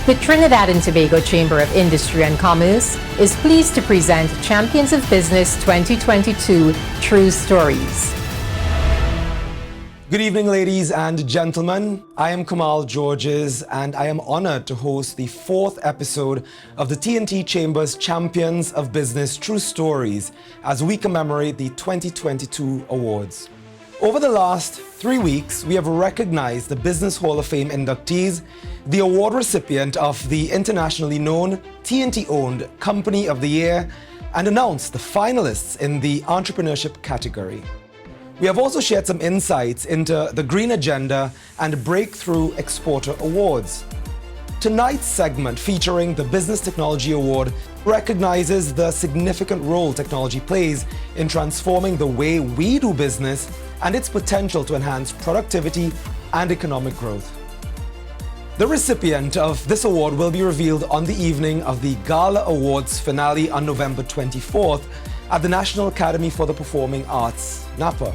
The Trinidad and Tobago Chamber of Industry and Commerce is pleased to present Champions of Business 2022 True Stories. Good evening, ladies and gentlemen. I am Kamal Georges, and I am honored to host the fourth episode of the T&T Chamber's Champions of Business True Stories as we commemorate the 2022 awards. Over the last 3 weeks, we have recognized the Business Hall of Fame inductees, the award recipient of the internationally known T&T-owned Company of the Year, and announced the finalists in the entrepreneurship category. We have also shared some insights into the Green Agenda and Breakthrough Exporter Awards. Tonight's segment, featuring the Business Technology Award, recognizes the significant role technology plays in transforming the way we do business and its potential to enhance productivity and economic growth. The recipient of this award will be revealed on the evening of the Gala Awards finale on November 24th at the National Academy for the Performing Arts, NAPA.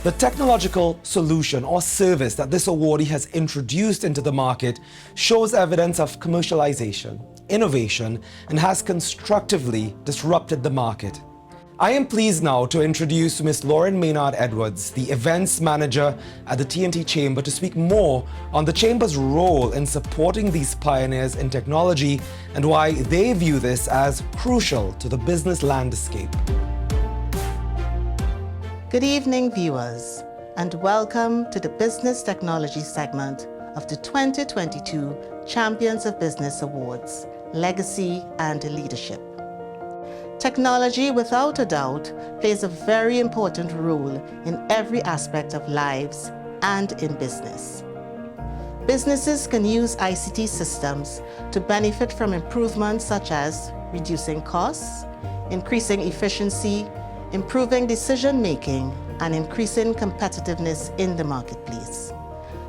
The technological solution or service that this awardee has introduced into the market shows evidence of commercialization, innovation, and has constructively disrupted the market. I am pleased now to introduce Ms. Lauren Maynard-Edwards, the events manager at the T&T Chamber, to speak more on the Chamber's role in supporting these pioneers in technology and why they view this as crucial to the business landscape. Good evening, viewers, and welcome to the Business Technology segment of the 2022 Champions of Business Awards, Legacy and Leadership. Technology, without a doubt, plays a very important role in every aspect of lives and in business. Businesses can use ICT systems to benefit from improvements such as reducing costs, increasing efficiency, improving decision-making, and increasing competitiveness in the marketplace.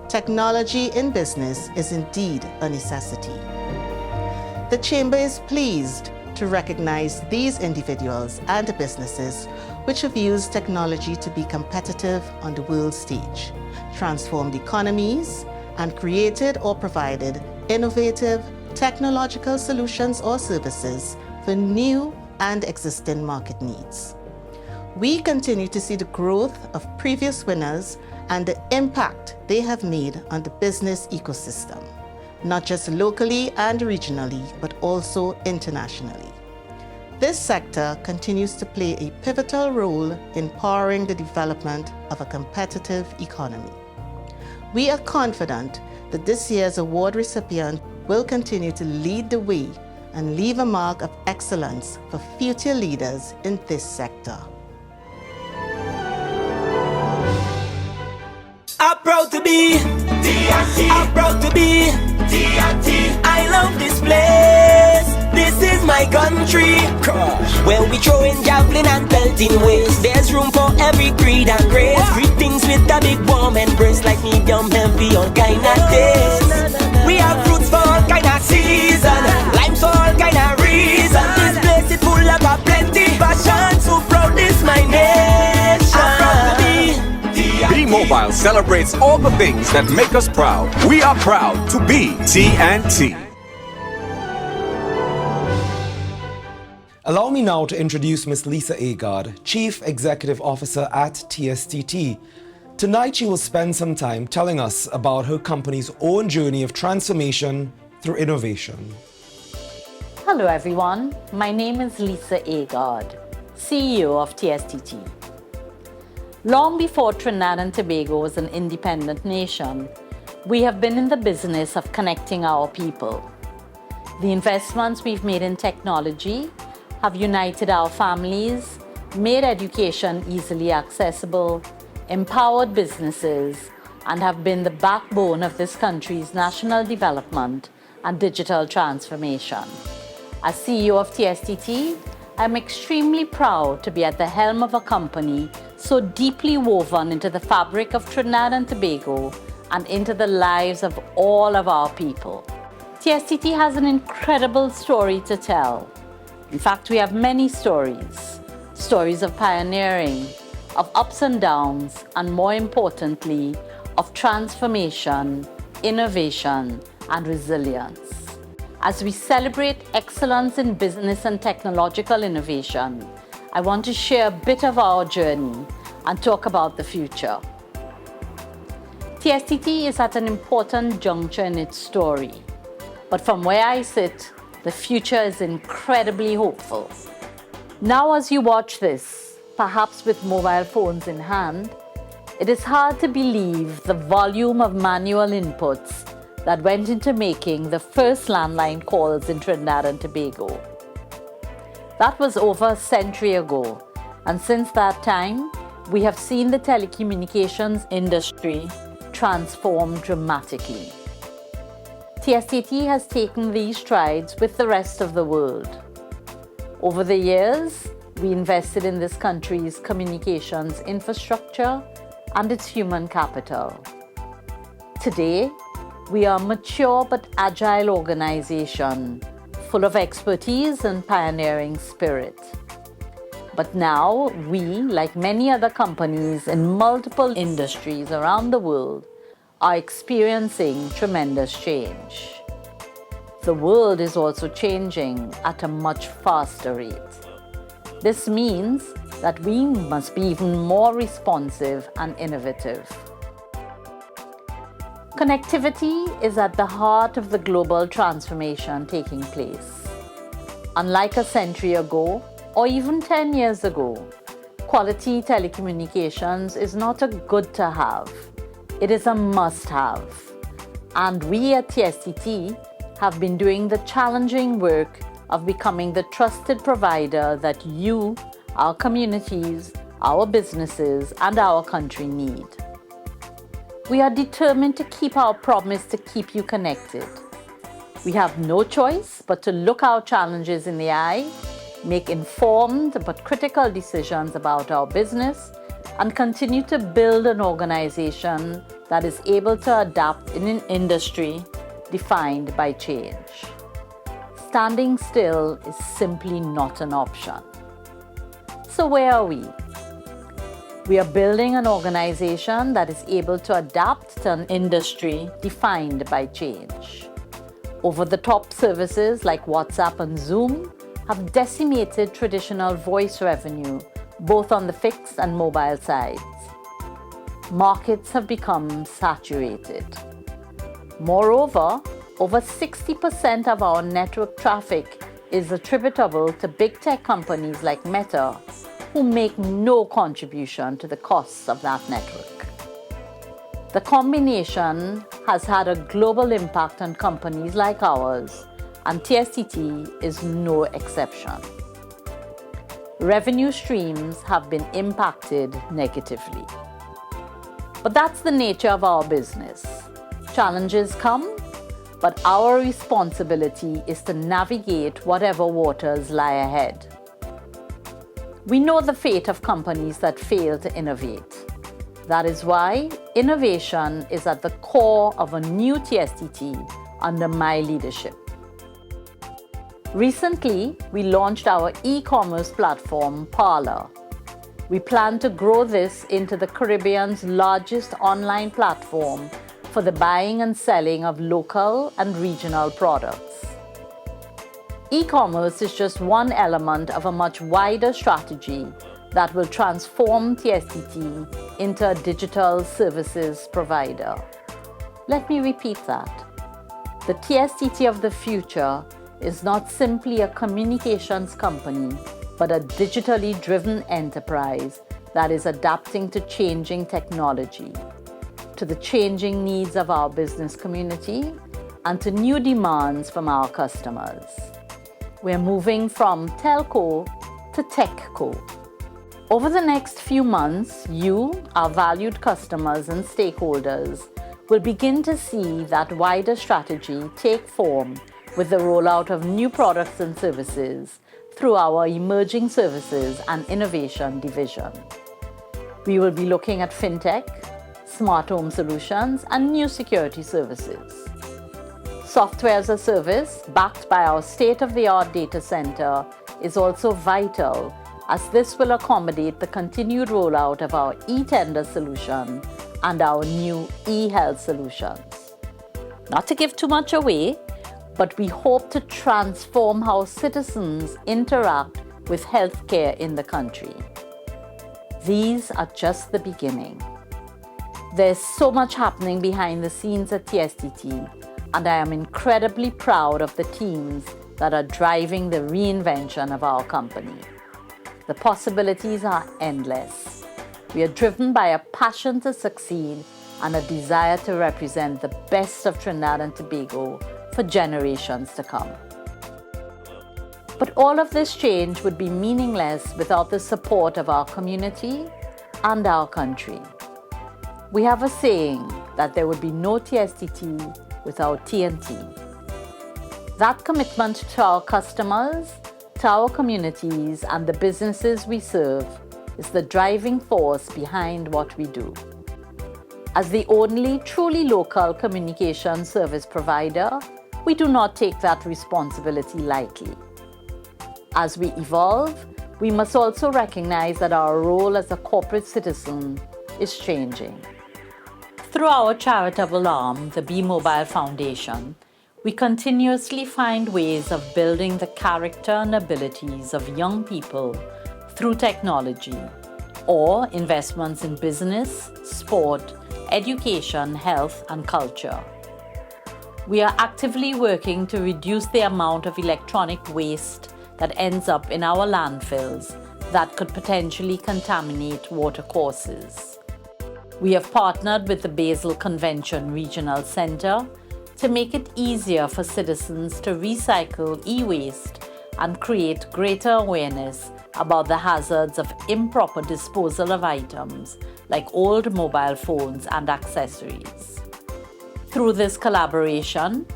Technology in business is indeed a necessity. The Chamber is pleased to recognize these individuals and businesses which have used technology to be competitive on the world stage, transformed economies, and created or provided innovative technological solutions or services for new and existing market needs. We continue to see the growth of previous winners and the impact they have made on the business ecosystem, not just locally and regionally, but also internationally. This sector continues to play a pivotal role in powering the development of a competitive economy. We are confident that this year's award recipient will continue to lead the way and leave a mark of excellence for future leaders in this sector. I'm proud to be T&T. I'm proud to be T&T. I love this place. This is my country. Where we throwing javelin and pelting waste. There's room for every creed and race. Greetings with a big warm embrace, like medium heavy, all kind of taste. We have fruits for all kind of season, limes for all kind of reason. This place is full of a plenty passion. So proud this my nation. I'm proud to be B-Mobile celebrates all the things that make us proud. We are proud to be T&T. Allow me now to introduce Ms. Lisa Agard, Chief Executive Officer at TSTT. Tonight she will spend some time telling us about her company's own journey of transformation through innovation. Hello everyone, my name is Lisa Agard, CEO of TSTT. Long before Trinidad and Tobago was an independent nation, we have been in the business of connecting our people. The investments we've made in technology have united our families, made education easily accessible, empowered businesses, and have been the backbone of this country's national development and digital transformation. As CEO of TSTT, I'm extremely proud to be at the helm of a company so deeply woven into the fabric of Trinidad and Tobago and into the lives of all of our people. TSTT has an incredible story to tell. In fact, we have many stories. Stories of pioneering, of ups and downs, and more importantly, of transformation, innovation, and resilience. As we celebrate excellence in business and technological innovation, I want to share a bit of our journey and talk about the future. TSTT is at an important juncture in its story, but from where I sit, the future is incredibly hopeful. Now, as you watch this, perhaps with mobile phones in hand, it is hard to believe the volume of manual inputs that went into making the first landline calls in Trinidad and Tobago. That was over a century ago, and since that time, we have seen the telecommunications industry transform dramatically. TSTT has taken these strides with the rest of the world. Over the years, we invested in this country's communications infrastructure and its human capital. Today, we are a mature but agile organization, full of expertise and pioneering spirit. But now, we, like many other companies in multiple industries around the world, are experiencing tremendous change. The world is also changing at a much faster rate. This means that we must be even more responsive and innovative. Connectivity is at the heart of the global transformation taking place. Unlike a century ago, or even 10 years ago, quality telecommunications is not a good to have. It is a must have. And we at TSTT have been doing the challenging work of becoming the trusted provider that you, our communities, our businesses, and our country need. We are determined to keep our promise to keep you connected. We have no choice but to look our challenges in the eye, make informed but critical decisions about our business, and continue to build an organization that is able to adapt in an industry defined by change. Standing still is simply not an option. So where are we? We are building an organization that is able to adapt to an industry defined by change. Over-the-top services like WhatsApp and Zoom have decimated traditional voice revenue, both on the fixed and mobile sides. Markets have become saturated. Moreover, over 60% of our network traffic is attributable to big tech companies like Meta, who make no contribution to the costs of that network. The combination has had a global impact on companies like ours, and TSTT is no exception. Revenue streams have been impacted negatively. But that's the nature of our business. Challenges come, but our responsibility is to navigate whatever waters lie ahead. We know the fate of companies that fail to innovate. That is why innovation is at the core of a new TSTT under my leadership. Recently, we launched our e-commerce platform, Parler. We plan to grow this into the Caribbean's largest online platform for the buying and selling of local and regional products. E-commerce is just one element of a much wider strategy that will transform TSTT into a digital services provider. Let me repeat that. The TSTT of the future is not simply a communications company, but a digitally driven enterprise that is adapting to changing technology, to the changing needs of our business community, and to new demands from our customers. We're moving from telco to techco. Over the next few months, you, our valued customers and stakeholders, will begin to see that wider strategy take form with the rollout of new products and services through our Emerging Services and Innovation division. We will be looking at fintech, smart home solutions, and new security services. Software as a service, backed by our state-of-the-art data center, is also vital, as this will accommodate the continued rollout of our e-tender solution and our new e-health solutions. Not to give too much away, but we hope to transform how citizens interact with healthcare in the country. These are just the beginning. There's so much happening behind the scenes at TSTT, and I am incredibly proud of the teams that are driving the reinvention of our company. The possibilities are endless. We are driven by a passion to succeed and a desire to represent the best of Trinidad and Tobago for generations to come. But all of this change would be meaningless without the support of our community and our country. We have a saying that there would be no TSTT without TNT. That commitment to our customers, to our communities, and the businesses we serve is the driving force behind what we do. As the only truly local communication service provider, we do not take that responsibility lightly. As we evolve, we must also recognize that our role as a corporate citizen is changing. Through our charitable arm, the Be Mobile Foundation, we continuously find ways of building the character and abilities of young people through technology or investments in business, sport, education, health, and culture. We are actively working to reduce the amount of electronic waste that ends up in our landfills that could potentially contaminate watercourses. We have partnered with the Basel Convention Regional Center to make it easier for citizens to recycle e-waste and create greater awareness about the hazards of improper disposal of items like old mobile phones and accessories. Through this collaboration,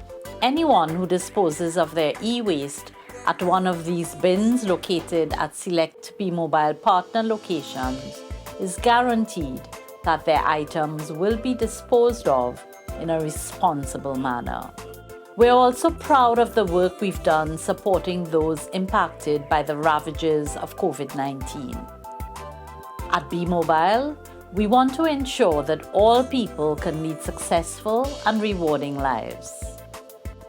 anyone who disposes of their e-waste at one of these bins located at select B-Mobile partner locations is guaranteed that their items will be disposed of in a responsible manner. We're also proud of the work we've done supporting those impacted by the ravages of COVID-19. At B-Mobile, we want to ensure that all people can lead successful and rewarding lives.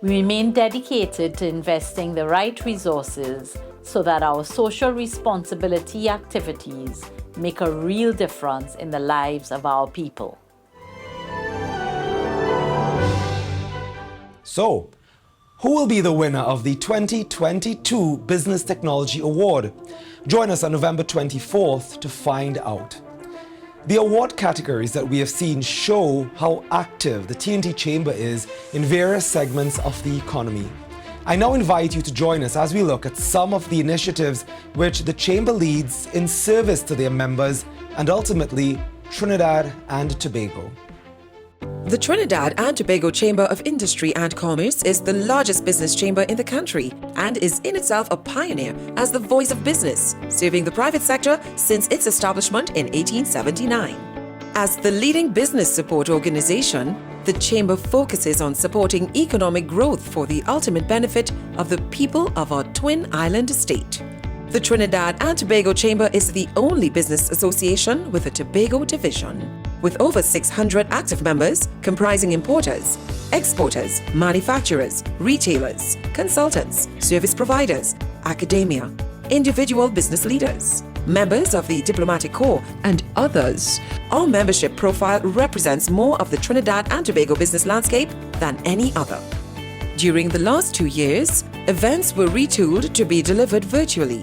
We remain dedicated to investing the right resources so that our social responsibility activities make a real difference in the lives of our people. So, who will be the winner of the 2022 Business Technology Award? Join us on November 24th to find out. The award categories that we have seen show how active the TNT Chamber is in various segments of the economy. I now invite you to join us as we look at some of the initiatives which the Chamber leads in service to their members and ultimately Trinidad and Tobago. The Trinidad and Tobago Chamber of Industry and Commerce is the largest business chamber in the country and is in itself a pioneer as the voice of business, serving the private sector since its establishment in 1879. As the leading business support organization, the Chamber focuses on supporting economic growth for the ultimate benefit of the people of our twin island state. The Trinidad and Tobago Chamber is the only business association with a Tobago division. With over 600 active members comprising importers, exporters, manufacturers, retailers, consultants, service providers, academia, individual business leaders, members of the Diplomatic Corps, and others. Our membership profile represents more of the Trinidad and Tobago business landscape than any other. During the last 2 years, events were retooled to be delivered virtually.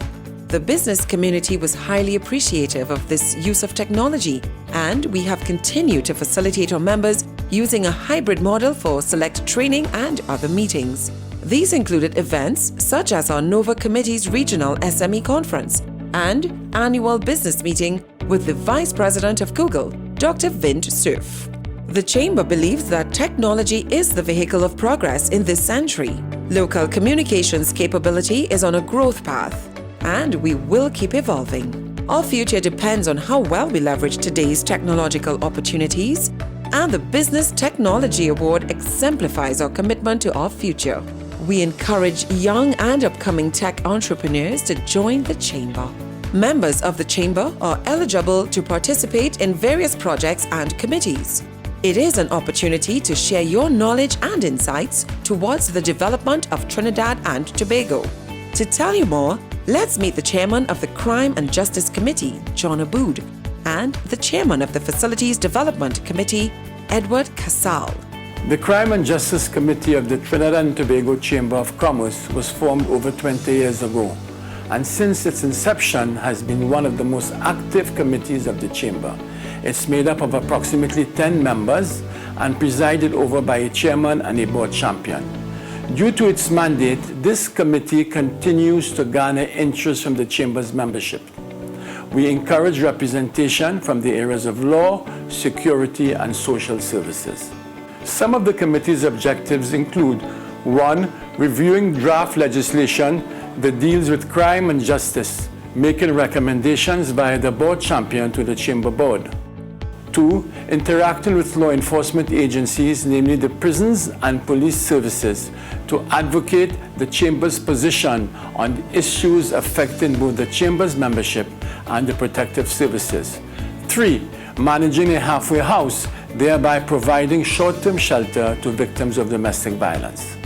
The business community was highly appreciative of this use of technology, and we have continued to facilitate our members using a hybrid model for select training and other meetings. These included events such as our NOVA Committee's Regional SME Conference and annual business meeting with the Vice President of Google, Dr. Vint Cerf. The Chamber believes that technology is the vehicle of progress in this century. Local communications capability is on a growth path, and we will keep evolving. Our future depends on how well we leverage today's technological opportunities, and the Business Technology Award exemplifies our commitment to our future. We encourage young and upcoming tech entrepreneurs to join the Chamber. Members of the Chamber are eligible to participate in various projects and committees. It is an opportunity to share your knowledge and insights towards the development of Trinidad and Tobago. To tell you more, let's meet the chairman of the Crime and Justice Committee, John Aboud, and the chairman of the Facilities Development Committee, Edward Casal. The Crime and Justice Committee of the Trinidad and Tobago Chamber of Commerce was formed over 20 years ago, and since its inception has been one of the most active committees of the Chamber. It's made up of approximately 10 members and presided over by a chairman and a board champion. Due to its mandate, this committee continues to garner interest from the Chamber's membership. We encourage representation from the areas of law, security, and social services. Some of the committee's objectives include: 1. Reviewing draft legislation that deals with crime and justice, making recommendations via the board champion to the Chamber board. 2. Interacting with law enforcement agencies, namely the prisons and police services, to advocate the Chamber's position on issues affecting both the Chamber's membership and the protective services. 3. Managing a halfway house, thereby providing short-term shelter to victims of domestic violence.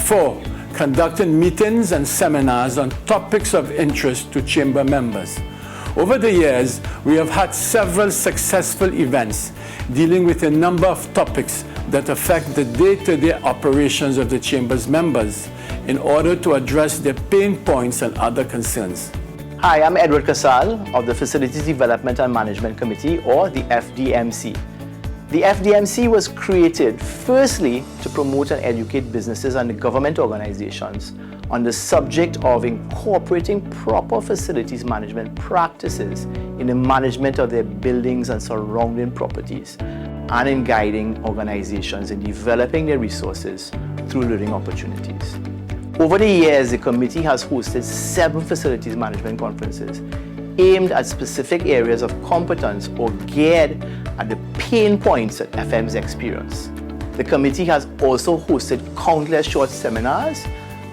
4. Conducting meetings and seminars on topics of interest to Chamber members. Over the years, we have had several successful events dealing with a number of topics that affect the day-to-day operations of the Chamber's members in order to address their pain points and other concerns. Hi, I'm Edward Casal of the Facilities Development and Management Committee, or the FDMC. The FDMC was created firstly to promote and educate businesses and government organizations on the subject of incorporating proper facilities management practices in the management of their buildings and surrounding properties, and in guiding organizations in developing their resources through learning opportunities. Over the years, the committee has hosted 7 facilities management conferences aimed at specific areas of competence or geared at the pain points that FMs experience. The committee has also hosted countless short seminars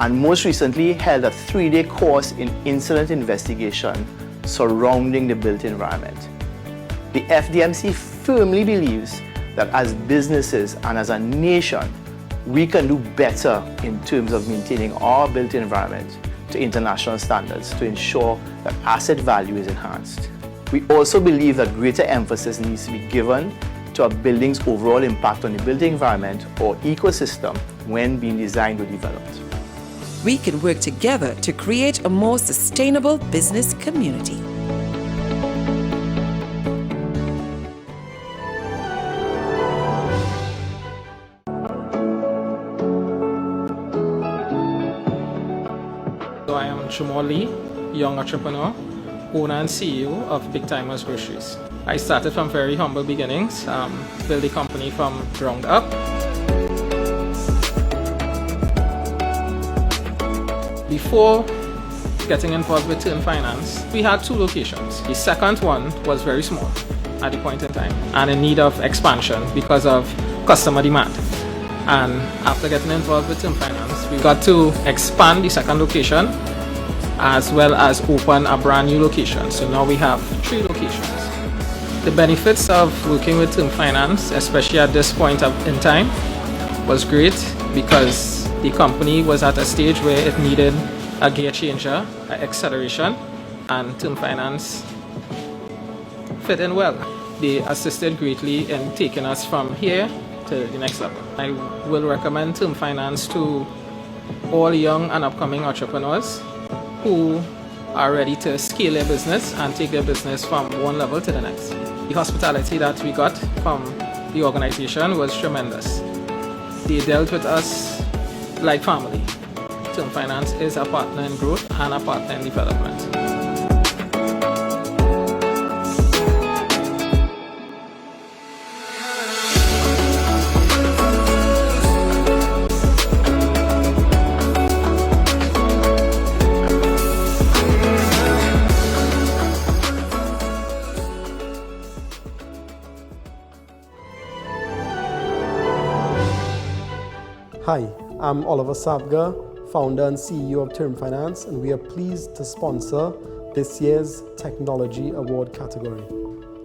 and most recently held a 3-day course in incident investigation surrounding the built environment. The FDMC firmly believes that as businesses and as a nation, we can do better in terms of maintaining our built environment to international standards to ensure that asset value is enhanced. We also believe that greater emphasis needs to be given to a building's overall impact on the built environment or ecosystem when being designed or developed. We can work together to create a more sustainable business community. So I am Chumo Lee, young entrepreneur, owner and CEO of Big Timers Groceries. I started from very humble beginnings, built the company from ground up. Before getting involved with Term Finance, we had 2 locations. The second one was very small at the point in time and in need of expansion because of customer demand. And after getting involved with Term Finance, we got to expand the second location as well as open a brand new location. So now we have 3 locations. The benefits of working with Term Finance, especially at this point in time, was great because the company was at a stage where it needed a gear changer, an acceleration, and Term Finance fit in well. They assisted greatly in taking us from here to the next level. I will recommend Term Finance to all young and upcoming entrepreneurs who are ready to scale their business and take their business from one level to the next. The hospitality that we got from the organization was tremendous. They dealt with us like family. Term Finance is a partner in growth and a partner in development. Hi, I'm Oliver Savga, founder and CEO of Term Finance, and we are pleased to sponsor this year's Technology Award category.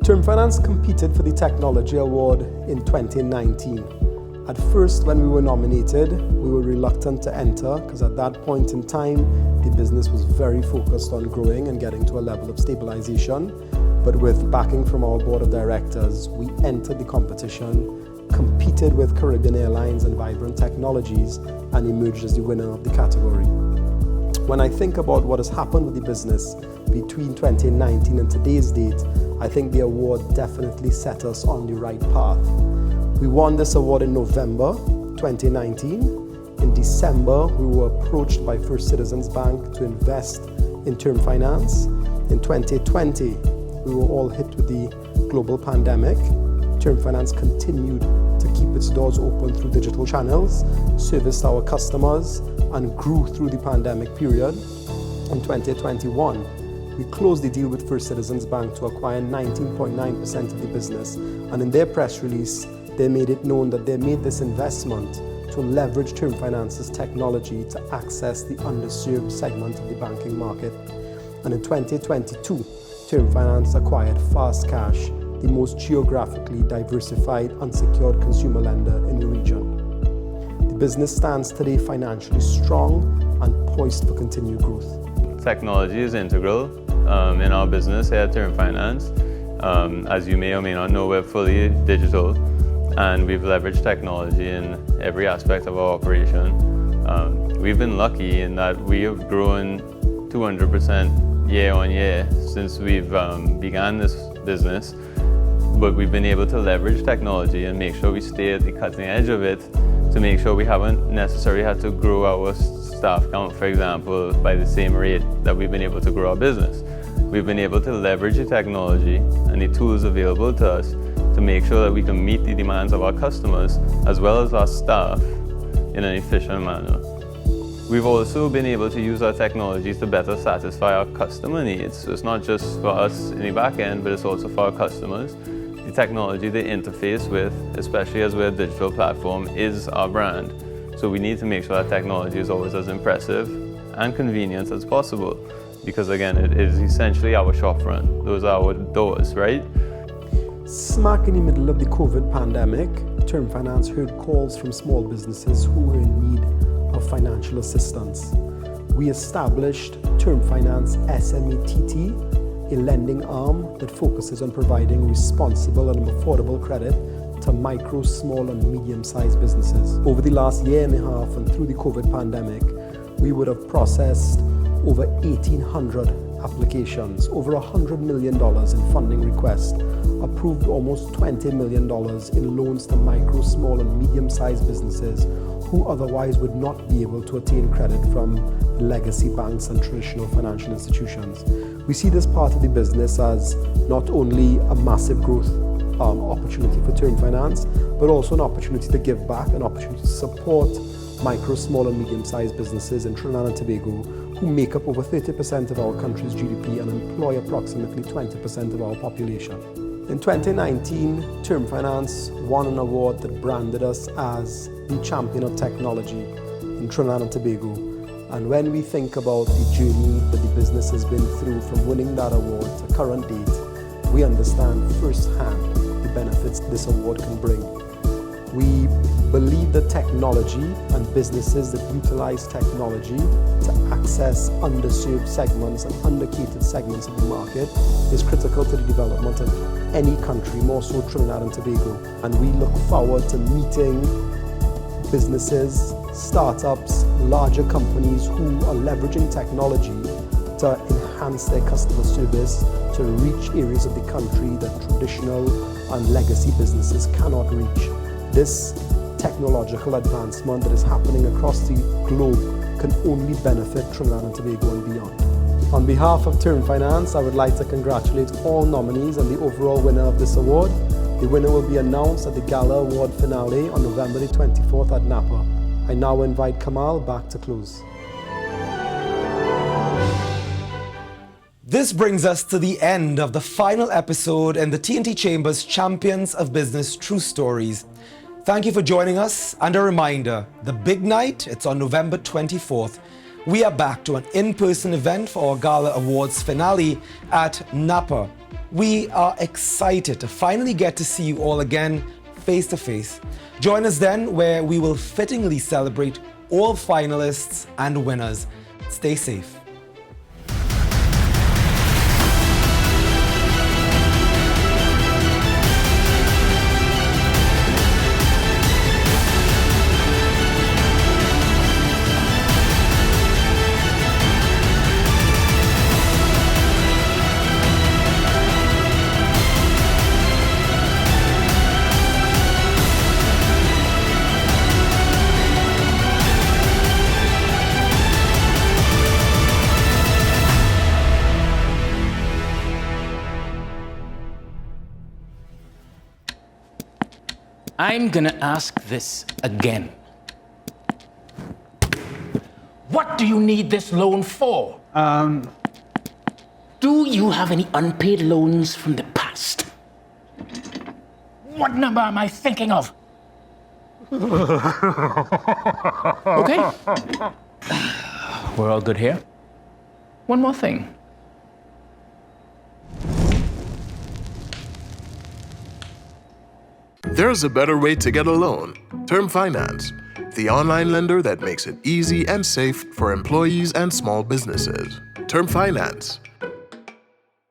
Term Finance competed for the Technology Award in 2019. At first, when we were nominated, we were reluctant to enter because at that point in time, the business was very focused on growing and getting to a level of stabilization. But with backing from our board of directors, we entered the competition, competed with Caribbean Airlines and Vibrant Technologies, and emerged as the winner of the category. When I think about what has happened with the business between 2019 and today's date, I think the award definitely set us on the right path. We won this award in November 2019. In December, we were approached by First Citizens Bank to invest in Term Finance. In 2020, we were all hit with the global pandemic. Term Finance continued to keep its doors open through digital channels, serviced our customers, and grew through the pandemic period. In 2021, we closed the deal with First Citizens Bank to acquire 19.9% of the business, and in their press release, they made it known that they made this investment to leverage Term Finance's technology to access the underserved segment of the banking market. And in 2022, Term Finance acquired Fast Cash, the most geographically diversified unsecured consumer lender in the region. The business stands today financially strong and poised for continued growth. Technology is integral in our business here at Term Finance. As you may or may not know, we're fully digital and we've leveraged technology in every aspect of our operation. We've been lucky in that we have grown 200% year on year since we've began this business, but we've been able to leverage technology and make sure we stay at the cutting edge of it to make sure we haven't necessarily had to grow our staff count, for example, by the same rate that we've been able to grow our business. We've been able to leverage the technology and the tools available to us to make sure that we can meet the demands of our customers as well as our staff in an efficient manner. We've also been able to use our technologies to better satisfy our customer needs. So it's not just for us in the back end, but it's also for our customers. The technology they interface with, especially as we're a digital platform, is our brand. So we need to make sure that technology is always as impressive and convenient as possible, because again, it is essentially our shopfront. Those are our doors, right? Smack in the middle of the COVID pandemic, Term Finance heard calls from small businesses who were in need of financial assistance. We established Term Finance SME-TT, a lending arm that focuses on providing responsible and affordable credit to micro, small and medium-sized businesses. Over the last year and a half and through the COVID pandemic, we would have processed over 1,800 applications, over $100 million in funding requests, approved almost $20 million in loans to micro, small and medium-sized businesses who otherwise would not be able to attain credit from legacy banks and traditional financial institutions. We see this part of the business as not only a massive growth opportunity for Term Finance, but also an opportunity to give back, an opportunity to support micro, small and medium-sized businesses in Trinidad and Tobago who make up over 30% of our country's GDP and employ approximately 20% of our population. In 2019, Term Finance won an award that branded us as the champion of technology in Trinidad and Tobago. And when we think about the journey that the business has been through from winning that award to current date, we understand firsthand the benefits this award can bring. We believe that technology and businesses that utilize technology to access underserved segments and undercatered segments of the market is critical to the development of any country, more so Trinidad and Tobago. And we look forward to meeting businesses, startups, larger companies who are leveraging technology to enhance their customer service, to reach areas of the country that traditional and legacy businesses cannot reach. This technological advancement that is happening across the globe can only benefit Trinidad and Tobago and beyond. On behalf of Term Finance, I would like to congratulate all nominees and the overall winner of this award. The winner will be announced at the Gala Award finale on November the 24th at Napa. I now invite Kamal back to close. This brings us to the end of the final episode in the TNT Chambers Champions of Business True Stories. Thank you for joining us, and a reminder, the big night, it's on November 24th. we are back to an in-person event for our Gala Awards finale at Napa. We are excited to finally get to see you all again face to face. Join us then, where we will fittingly celebrate all finalists and winners. Stay safe. I'm gonna ask this again. What do you need this loan for? Do you have any unpaid loans from the past? What number am I thinking of? Okay. We're all good here. One more thing. There's a better way to get a loan. Term Finance, the online lender that makes it easy and safe for employees and small businesses. Term Finance,